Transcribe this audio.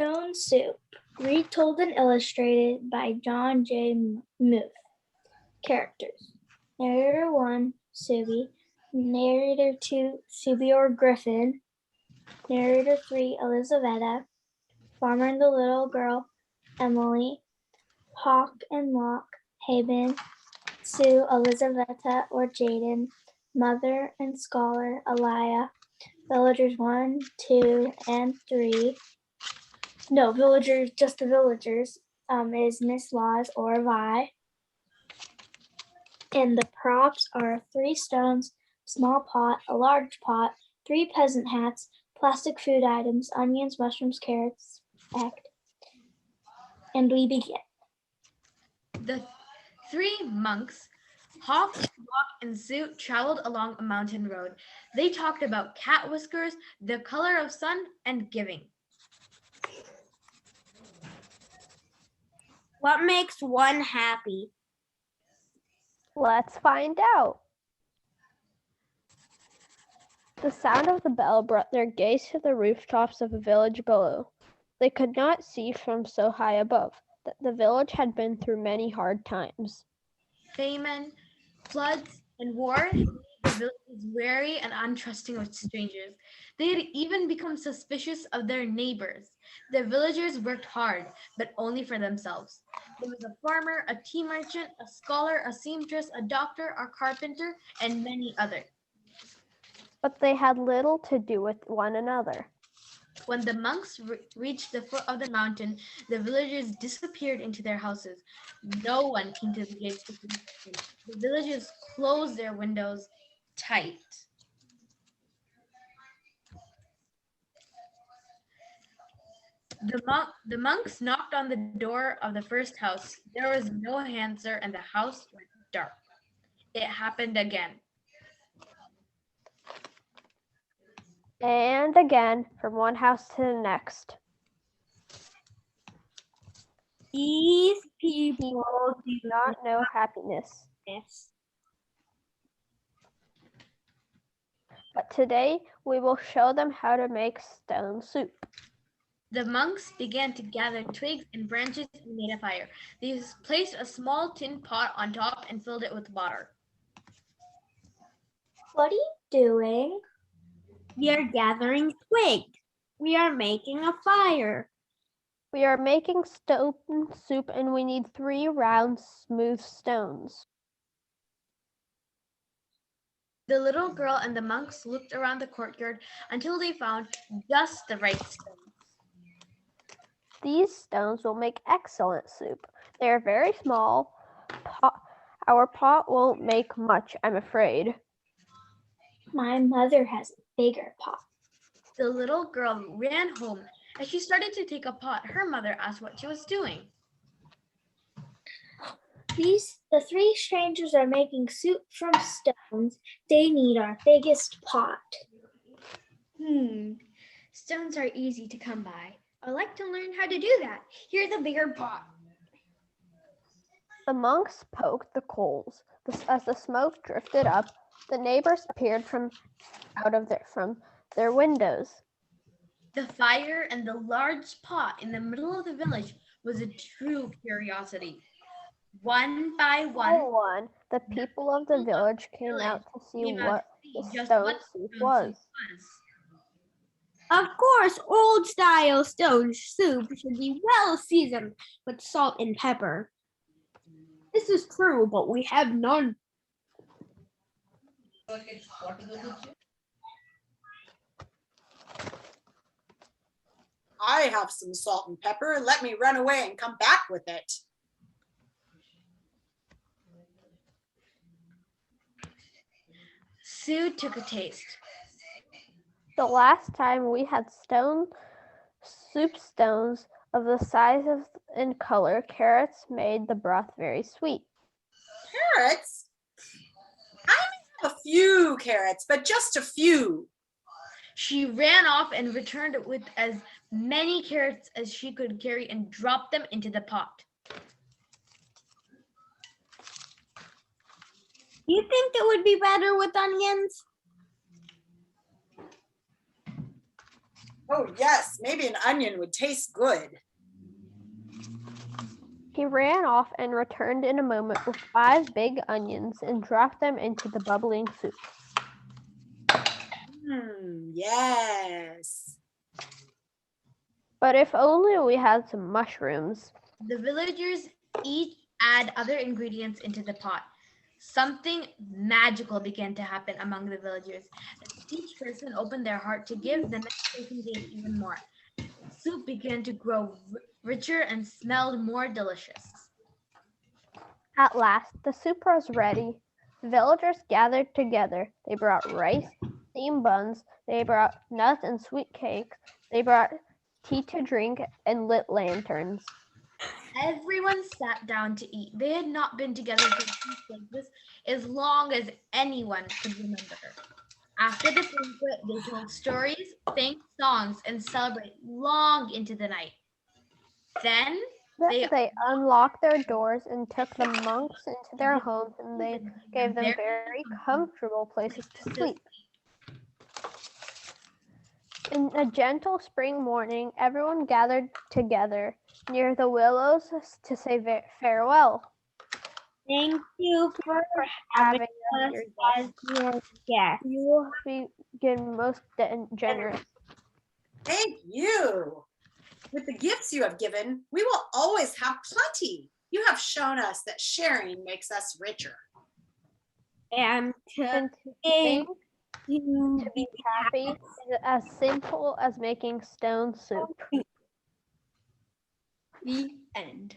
Stone Soup, retold and illustrated by John J. Muth. Characters. Narrator 1, Subi. Narrator 2, Subi or Griffin. Narrator 3, Elizaveta. Farmer and the Little Girl, Emily. Hawk and Locke, Haben. Sue, Elizaveta or Jaden. Mother and Scholar, Alaya. Villagers 1, 2, and 3. No, villagers, just the villagers, is Miss Laws or Vi. And the props are 3 stones, small pot, a large pot, 3 peasant hats, plastic food items, onions, mushrooms, carrots, act. And we begin. The 3 monks, Hawk, Locke, and Sue, traveled along a mountain road. They talked about cat whiskers, the color of sun, and giving. What makes one happy? Let's find out. The sound of the bell brought their gaze to the rooftops of a village below. They could not see from so high above that the village had been through many hard times. Famine, floods, and war made the villagers wary and untrusting of strangers. They had even become suspicious of their neighbors. The villagers worked hard, but only for themselves. There was a farmer, a tea merchant, a scholar, a seamstress, a doctor, a carpenter, and many others. But they had little to do with one another. When the monks reached the foot of the mountain, the villagers disappeared into their houses. No one came to the gates to greet them. The villagers closed their windows tight. The monks knocked on the door of the first house. There was no answer, and the house went dark. It happened again. And again, from one house to the next. These people do Not know happiness. this. But today, we will show them how to make stone soup. The monks began to gather twigs and branches and made a fire. They placed a small tin pot on top and filled it with water. What are you doing? We are gathering twigs. We are making a fire. We are making stone soup and we need 3 round, smooth stones. The little girl and the monks looked around the courtyard until they found just the right stone. These stones will make excellent soup. They are very small. Our pot won't make much, I'm afraid. My mother has a bigger pot. The little girl ran home. As she started to take a pot, her mother asked what she was doing. The 3 strangers are making soup from stones. They need our biggest pot. Stones are easy to come by. I'd like to learn how to do that. Here's a bigger pot. The monks poked the coals. As the smoke drifted up, the neighbors appeared from their windows. The fire and the large pot in the middle of the village was a true curiosity. One by one, the people of the village came out to see what the stone soup was. Of course, old-style stone soup should be well seasoned with salt and pepper. This is true, but we have none. I have some salt and pepper. Let me run away and come back with it. Sue took a taste. The last time we had soup stones of the size of and color carrots made the broth very sweet. Carrots? I may have a few carrots, but just a few. She ran off and returned with as many carrots as she could carry and dropped them into the pot. You think it would be better with onions? Oh, yes, maybe an onion would taste good. He ran off and returned in a moment with 5 big onions and dropped them into the bubbling soup. Yes. But if only we had some mushrooms. The villagers each add other ingredients into the pot. Something magical began to happen among the villagers as each person opened their heart to give, the next person gave even more. Soup began to grow richer and smelled more delicious. At last, the soup was ready. The villagers gathered together. They brought rice, steamed buns, they brought nuts and sweet cakes, they brought tea to drink, and lit lanterns. Everyone sat down to eat. They had not been together for a feast like this as long as anyone could remember. After the banquet, they told stories, sang songs, and celebrated long into the night. Then They unlocked their doors and took the monks into their homes, and they gave them very comfortable places to sleep. In a gentle spring morning, everyone gathered together near the willows to say farewell. Thank you for Having having us us your as guest. your guest. You will begin most generous. Thank you. With the gifts you have given, we will always have plenty. You have shown us that sharing makes us richer. And And to to think to to be happy is as simple as making stone soup. the end.